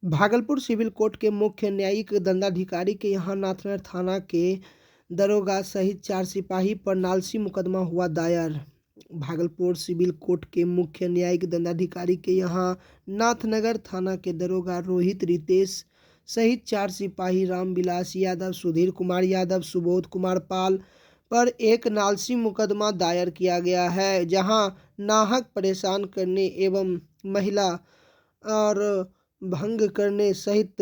Bhagalpur civil court के मुख्य न्यायिक दंडाधिकारी के यहाँ नाथनगर थाना के दरोगा सहित 4 सिपाही पर नालसी मुकदमा हुआ दायर। भागलपुर सिविल कोर्ट के मुख्य न्यायिक दंडाधिकारी के यहाँ नाथनगर थाना के दरोगा रोहित रितेश सहित 4 सिपाही रामविलास यादव, सुधीर कुमार यादव, सुबोध कुमार पाल पर एक नालसी मुकदमा दायर किया गया है, जहां नाहक परेशान करने एवं महिला और भंग करने सहित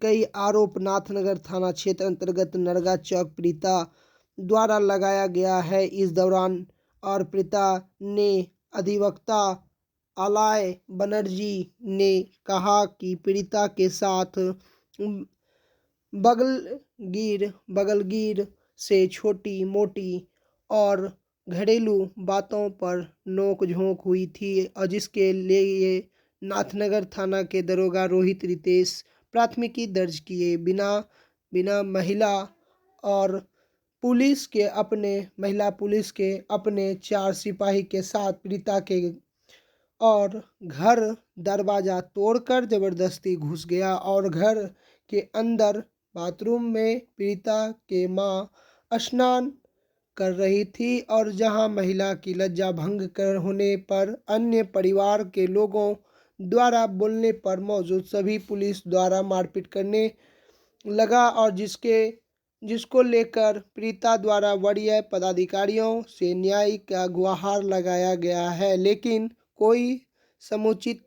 कई आरोप नाथनगर थाना क्षेत्र अंतर्गत नरगा चौक प्रीता द्वारा लगाया गया है। इस दौरान और प्रीता ने अधिवक्ता आलय बनर्जी ने कहा कि पीड़िता के साथ बगलगीर से छोटी मोटी और घरेलू बातों पर नोक-झोंक हुई थी और जिसके लिए नाथनगर थाना के दरोगा रोहित रितेश प्राथमिकी दर्ज किए बिना महिला पुलिस के अपने 4 सिपाही के साथ पीड़िता के और घर दरवाज़ा तोड़कर जबरदस्ती घुस गया और घर के अंदर बाथरूम में पीड़िता के मां स्नान कर रही थी और जहां महिला की लज्जा भंग कर होने पर अन्य परिवार के लोगों द्वारा बोलने पर मौजूद सभी पुलिस द्वारा मारपीट करने लगा और जिसको लेकर पीड़िता द्वारा वरीय पदाधिकारियों से न्याय का गुहार लगाया गया है, लेकिन कोई समुचित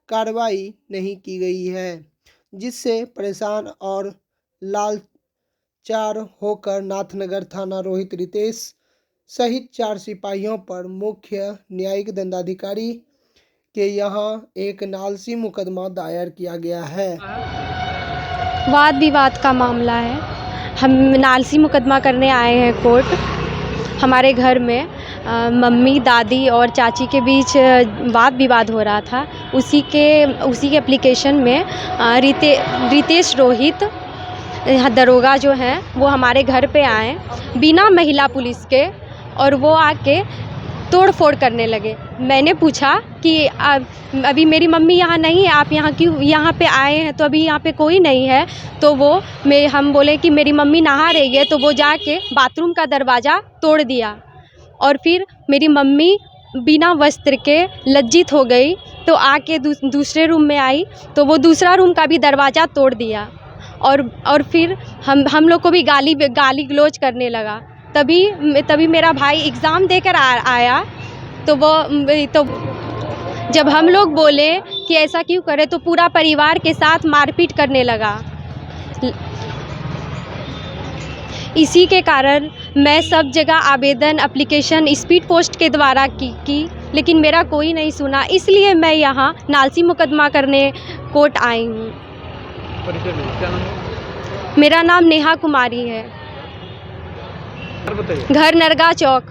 कार्रवाई नहीं की गई है, जिससे परेशान और लाचार होकर नाथनगर थाना रोहित रितेश सहित 4 सिपाहियों पर मुख्य न्यायिक दंडाधिकारी के यहाँ एक नालसी मुकदमा दायर किया गया है। वाद विवाद का मामला है। हम नालसी मुकदमा करने आए हैं कोर्ट। हमारे घर में मम्मी, दादी और चाची के बीच वाद विवाद हो रहा था। उसी के एप्लीकेशन में रितेश रोहित दरोगा जो हैं वो हमारे घर पे आए बिना महिला पुलिस के और वो आके तोड़ फोड़ करने लगे। मैंने पूछा कि अभी मेरी मम्मी यहाँ नहीं है, आप यहाँ क्यों यहाँ पे आए हैं? तो अभी यहाँ पे कोई नहीं है। तो हम बोले कि मेरी मम्मी नहा रही है, तो वो जाके बाथरूम का दरवाज़ा तोड़ दिया और फिर मेरी मम्मी बिना वस्त्र के लज्जित हो गई तो आके दूसरे रूम में आई तो वो दूसरा रूम का भी दरवाज़ा तोड़ दिया और फिर हम लोग को भी गाली गलौज करने लगा। तभी मेरा भाई एग्ज़ाम देकर आया तो जब हम लोग बोले कि ऐसा क्यों करे तो पूरा परिवार के साथ मारपीट करने लगा। इसी के कारण मैं सब जगह आवेदन एप्लीकेशन स्पीड पोस्ट के द्वारा की लेकिन मेरा कोई नहीं सुना, इसलिए मैं यहाँ नालसी मुकदमा करने कोर्ट आई हूँ। मेरा नाम नेहा कुमारी है, घर नरगा चौक।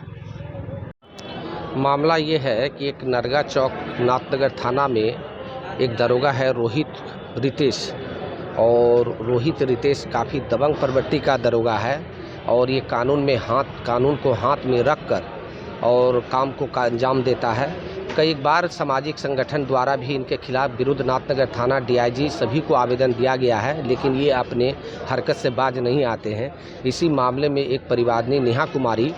मामला ये है कि एक नरगा चौक नाथनगर थाना में एक दरोगा है रोहित रितेश, और रोहित रितेश काफ़ी दबंग प्रवृत्ति का दरोगा है और ये कानून को हाथ में रख कर और काम को अंजाम देता है। कई बार सामाजिक संगठन द्वारा भी इनके खिलाफ विरुद्ध नाथनगर थाना DIG सभी को आवेदन दिया गया है, लेकिन ये अपने हरकत से बाज नहीं आते हैं। इसी मामले में एक परिवारनी नेहा कुमारी,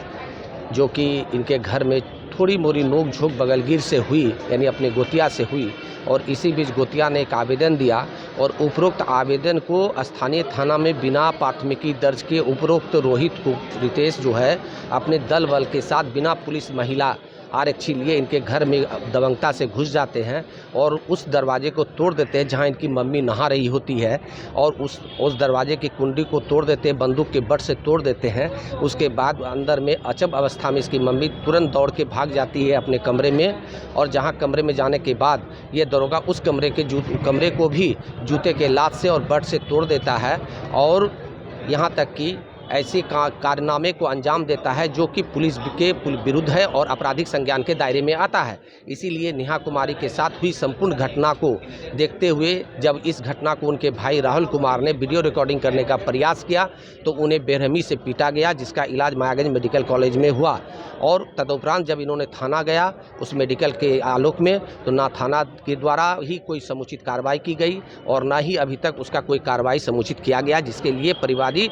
जो कि इनके घर में थोड़ी मोरी नोक झोंक बगलगीर से हुई, यानी अपने गोतिया से हुई, और इसी बीच गोतिया ने एक आवेदन दिया और उपरोक्त आवेदन को स्थानीय थाना में बिना प्राथमिकी दर्ज के उपरोक्त रोहित रितेश जो है अपने दल बल के साथ बिना पुलिस महिला आरक्षी लिए इनके घर में दबंगता से घुस जाते हैं और उस दरवाजे को तोड़ देते हैं जहां इनकी मम्मी नहा रही होती है, और उस दरवाजे की कुंडी को तोड़ देते हैं, बंदूक के बट से तोड़ देते हैं। उसके बाद अंदर में अचब अवस्था में इसकी मम्मी तुरंत दौड़ के भाग जाती है अपने कमरे में, और जहां कमरे में जाने के बाद ये दरोगा उस कमरे को भी जूते के लात से और बट से तोड़ देता है और यहाँ तक कि ऐसे कारनामे को अंजाम देता है जो कि पुलिस के विरुद्ध है और आपराधिक संज्ञान के दायरे में आता है। इसीलिए नेहा कुमारी के साथ हुई संपूर्ण घटना को देखते हुए जब इस घटना को उनके भाई राहुल कुमार ने वीडियो रिकॉर्डिंग करने का प्रयास किया तो उन्हें बेरहमी से पीटा गया, जिसका इलाज मायागंज मेडिकल कॉलेज में हुआ। और तदुपरांत जब इन्होंने थाना गया उस मेडिकल के आलोक में, तो ना थाना के द्वारा ही कोई समुचित कार्रवाई की गई और ना ही अभी तक उसका कोई कार्रवाई समुचित किया गया, जिसके लिए परिवादी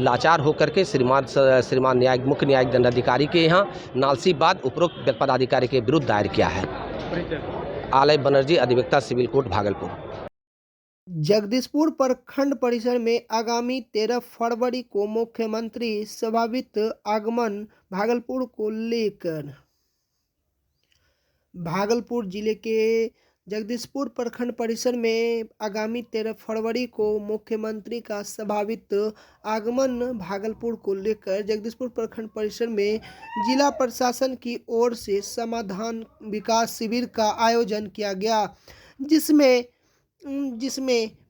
लाचार होकर के श्रीमान न्यायिक मुख्य न्यायिक दंडाधिकारी के यहाँ नालसीबाद उपरोक्त पदाधिकारी के विरुद्ध दायर किया है। आलय बनर्जी, अधिवक्ता, सिविल कोर्ट, भागलपुर। जगदीशपुर प्रखंड परिसर में आगामी 13 फरवरी को मुख्यमंत्री संभावित आगमन भागलपुर को लेकर। भागलपुर जिले के जगदीशपुर प्रखंड परिसर में आगामी 13 फरवरी को मुख्यमंत्री का संभावित आगमन भागलपुर को लेकर जगदीशपुर प्रखंड परिसर में जिला प्रशासन की ओर से समाधान विकास शिविर का आयोजन किया गया, जिसमें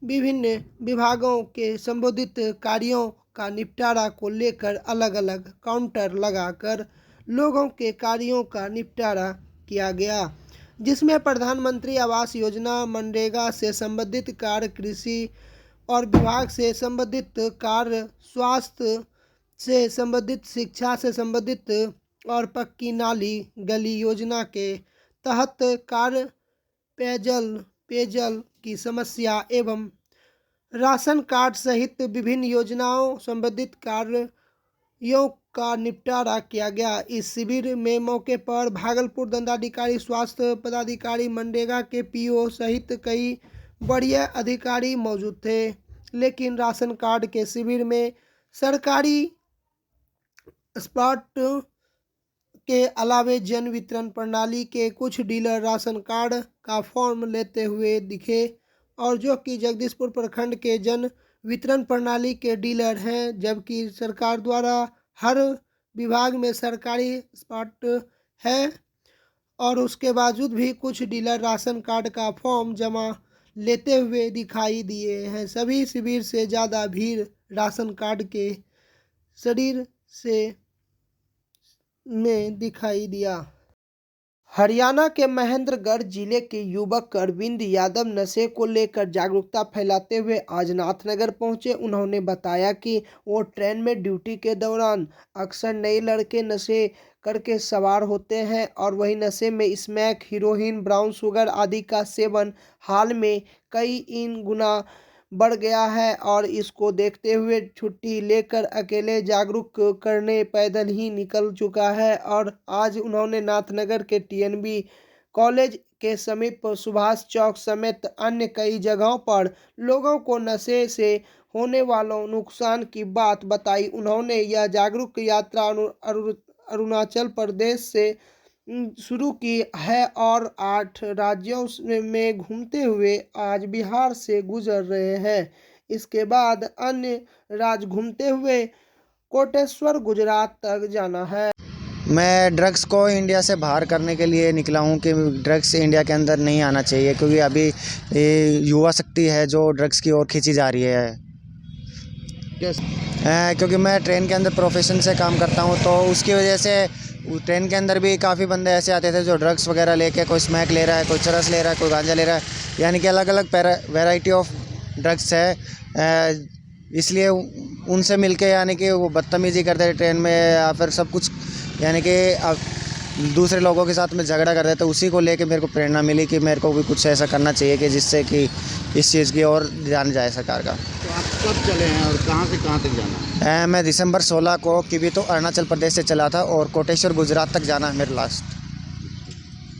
विभिन्न विभागों के संबोधित कार्यों का निपटारा को लेकर अलग अलग काउंटर लगाकर लोगों के कार्यों का निपटारा किया गया, जिसमें प्रधानमंत्री आवास योजना, मनरेगा से संबंधित कार्य, कृषि और विभाग से संबंधित कार्य, स्वास्थ्य से संबंधित, शिक्षा से संबंधित और पक्की नाली गली योजना के तहत कार्य, पेयजल की समस्या एवं राशन कार्ड सहित विभिन्न योजनाओं संबंधित कार्यों का निपटारा किया गया। इस शिविर में मौके पर भागलपुर दंडाधिकारी, स्वास्थ्य पदाधिकारी, मनरेगा के पीओ सहित कई वरीय अधिकारी मौजूद थे। लेकिन राशन कार्ड के शिविर में सरकारी स्पॉट के अलावे जन वितरण प्रणाली के कुछ डीलर राशन कार्ड का फॉर्म लेते हुए दिखे, और जो कि जगदीशपुर प्रखंड के जन वितरण प्रणाली के डीलर हैं, जबकि सरकार द्वारा हर विभाग में सरकारी स्पॉट है और उसके बावजूद भी कुछ डीलर राशन कार्ड का फॉर्म जमा लेते हुए दिखाई दिए हैं। सभी शिविर से ज़्यादा भीड़ राशन कार्ड के शरीर से में दिखाई दिया। हरियाणा के महेंद्रगढ़ जिले के युवक अरविंद यादव नशे को लेकर जागरूकता फैलाते हुए आज नाथनगर पहुंचे। उन्होंने बताया कि वो ट्रेन में ड्यूटी के दौरान अक्सर नए लड़के नशे करके सवार होते हैं और वही नशे में स्मैक, हीरोइन, ब्राउन शुगर आदि का सेवन हाल में कई गुना बढ़ गया है और इसको देखते हुए छुट्टी लेकर अकेले जागरूक करने पैदल ही निकल चुका है। और आज उन्होंने नाथनगर के टीएनबी कॉलेज के समीप सुभाष चौक समेत अन्य कई जगहों पर लोगों को नशे से होने वालों नुकसान की बात बताई। उन्होंने यह जागरूक यात्रा अरुणाचल प्रदेश से शुरू की है और 8 राज्यों में घूमते हुए आज बिहार से गुजर रहे हैं। इसके बाद अन्य राज्य घूमते हुए कोटेश्वर गुजरात तक जाना है। मैं ड्रग्स को इंडिया से बाहर करने के लिए निकला हूं कि ड्रग्स इंडिया के अंदर नहीं आना चाहिए, क्योंकि अभी युवा शक्ति है जो ड्रग्स की ओर खींची जा रही है। क्योंकि मैं ट्रेन के अंदर प्रोफेशन से काम करता हूं, तो उसकी वजह से ट्रेन के अंदर भी काफ़ी बंदे ऐसे आते थे जो ड्रग्स वगैरह लेके, कोई स्मैक ले रहा है, कोई चरस ले रहा है, कोई गांजा ले रहा है, यानी कि अलग अलग वैरायटी ऑफ ड्रग्स है। इसलिए उनसे मिलके यानी कि वो बदतमीज़ी करते थे ट्रेन में या फिर सब कुछ, यानी कि दूसरे लोगों के साथ में झगड़ा करते थे। उसी को लेके मेरे को प्रेरणा मिली कि मेरे को भी कुछ ऐसा करना चाहिए कि जिससे कि इस चीज़ की ओर ध्यान जाए सरकार का। तो आप कब चले हैं और कहाँ से कहाँ तक जाना है? मैं दिसंबर 16 को किबीतो अरुणाचल प्रदेश से चला था और कोटेश्वर गुजरात तक जाना है मेरा लास्ट।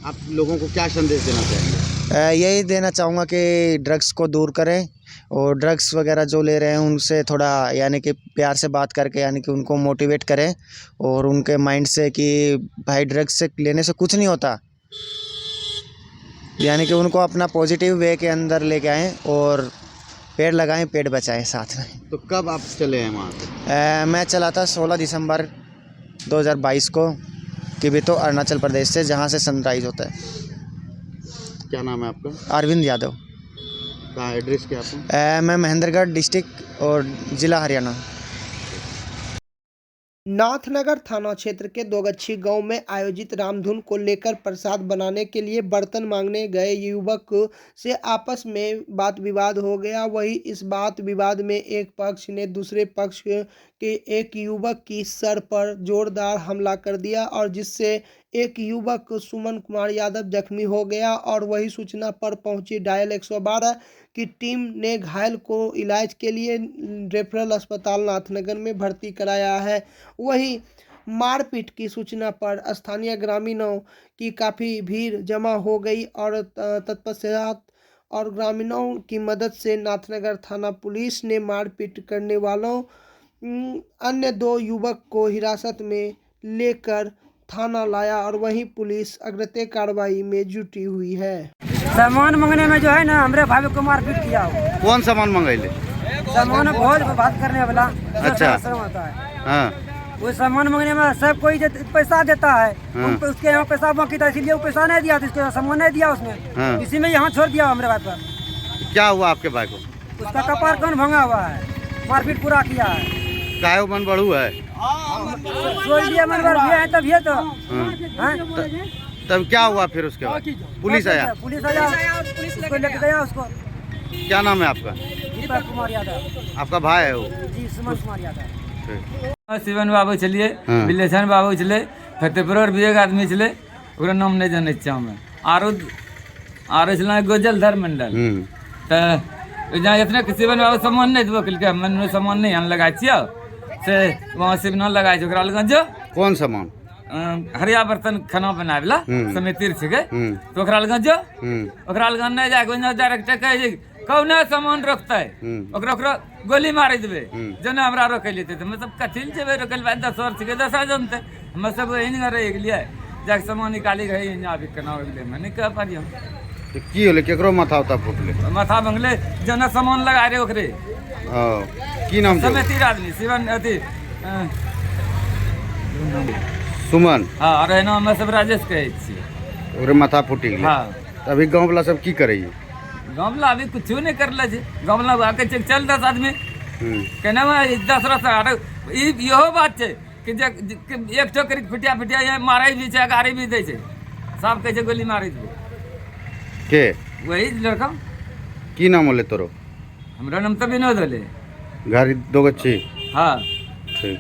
आप लोगों को क्या संदेश देना चाहेंगे? यही देना चाहूँगा कि ड्रग्स को दूर करें और ड्रग्स वगैरह जो ले रहे हैं उनसे थोड़ा यानी कि प्यार से बात करके यानी कि उनको मोटिवेट करें और उनके माइंड से कि भाई ड्रग्स से लेने से कुछ नहीं होता, यानी कि उनको अपना पॉजिटिव वे के अंदर लेके आएँ और पेड़ लगाएं, पेड़ बचाएं साथ में। तो कब आप चले हैं वहाँ से? मैं चला था 16 दिसंबर 2022 को किबीतो अरुणाचल प्रदेश से, जहाँ से सनराइज होता है। क्या नाम है आपका? अरविंद यादव। कहाँ एड्रेस क्या आपका? मैं महेंद्रगढ़ डिस्ट्रिक्ट और ज़िला हरियाणा। नाथनगर थाना क्षेत्र के दोगच्छी गांव में आयोजित रामधुन को लेकर प्रसाद बनाने के लिए बर्तन मांगने गए युवक से आपस में बात विवाद हो गया। वहीं इस बात विवाद में एक पक्ष ने दूसरे पक्ष के एक युवक की सर पर जोरदार हमला कर दिया और जिससे एक युवक सुमन कुमार यादव जख्मी हो गया और वही सूचना पर पहुंची डायल 112 की टीम ने घायल को इलाज के लिए रेफरल अस्पताल नाथनगर में भर्ती कराया है। वहीं मारपीट की सूचना पर स्थानीय ग्रामीणों की काफ़ी भीड़ जमा हो गई और तत्पश्चात और ग्रामीणों की मदद से नाथनगर थाना पुलिस ने मारपीट करने वालों अन्य 2 युवक को हिरासत में लेकर थाना लाया और वहीं पुलिस अग्रिम कार्रवाई में जुटी हुई है। सामान मांगने में जो है ना हमारे भाई को मारपीट किया। कौन सामान मंगाइले? सामान बहुत बात करने वाला। अच्छा। होता है। हाँ। वो सामान मांगने में सब कोई पैसा देता है। हाँ। उसके यहाँ पैसा बाकी था इसलिए वो पैसा नहीं दिया, तो सामान नहीं दिया उसने। हाँ। इसी में यहाँ छोड़ दिया हमारे भाई पर। क्या हुआ आपके भाई को? उसका कपार कौन भंगा हुआ है, मारपीट पूरा किया है। काहे मन बढ़ू है? छोड़ दिया मन भर है तब ये तो। तब क्या हुआ फिर उसके बाद? पुलिस आया? पुलिस आया उसको लेके गया उसको। क्या नाम है आपका? दीपक कुमार यादव। आपका भाई है वो? जी सुमन कुमार यादव। शिवन बाबू छलिए, हाँ। बिलेशन बाबू छले, फतेहपुर भी एक आदमी छले, ओकरा नाम नहीं जाने छियै हमें। आरो छलै गोजलधर मंडल। तो जहाँ इतने शिवन बाबू सामान नहीं देबो कहलकै हम सामान नहीं यहाँ लगाइ छियै से वहाँ शिव न लगाइ छै, ओकरा लग जो कौन सामान? हरिया बर्तन खाना बनाए वाला समिति छिकै, तो ओकरा लग जो ओकरा लग नहीं जाए डायरेक्ट कहै छै कौने सामान रोकते ओकरा गोली मार देवे जेना हमरा रोक लेते तो मतलब कथी जेबे रोकल 10 वर्ष के 10 जानते हम सब यही रह गेलिए जाके सामान निकाली गई अभी केना हो गेलै मैं नहीं कह पारियो। तो की होले केकरो माथा उता फूटले? माथा भंगले जेना सामान लगा रे ओकरे। की नाम छै? समिति आदमी शिवन अथी सुमन। हाँ और नाम में सब राजेश कहै छी। ओकरे माथा फूटि गेलै। हाँ अभी गांव वाला सब की करैये? गाँव वाला अभी कुछ नहीं करले छै, गाँव वाला आके चल 10 आदमी केना में 10 रस इहो बात छै कि एक ठोकरी फिटिया फिटिया मारै भी छै, गाड़ी भी दै छै, सब कहै छै गोली मारै छै। के? वही लड़का। की नाम होले तोरो? हमरा नाम तो विनोद होले। घर दोगच्छी? हाँ ठीक।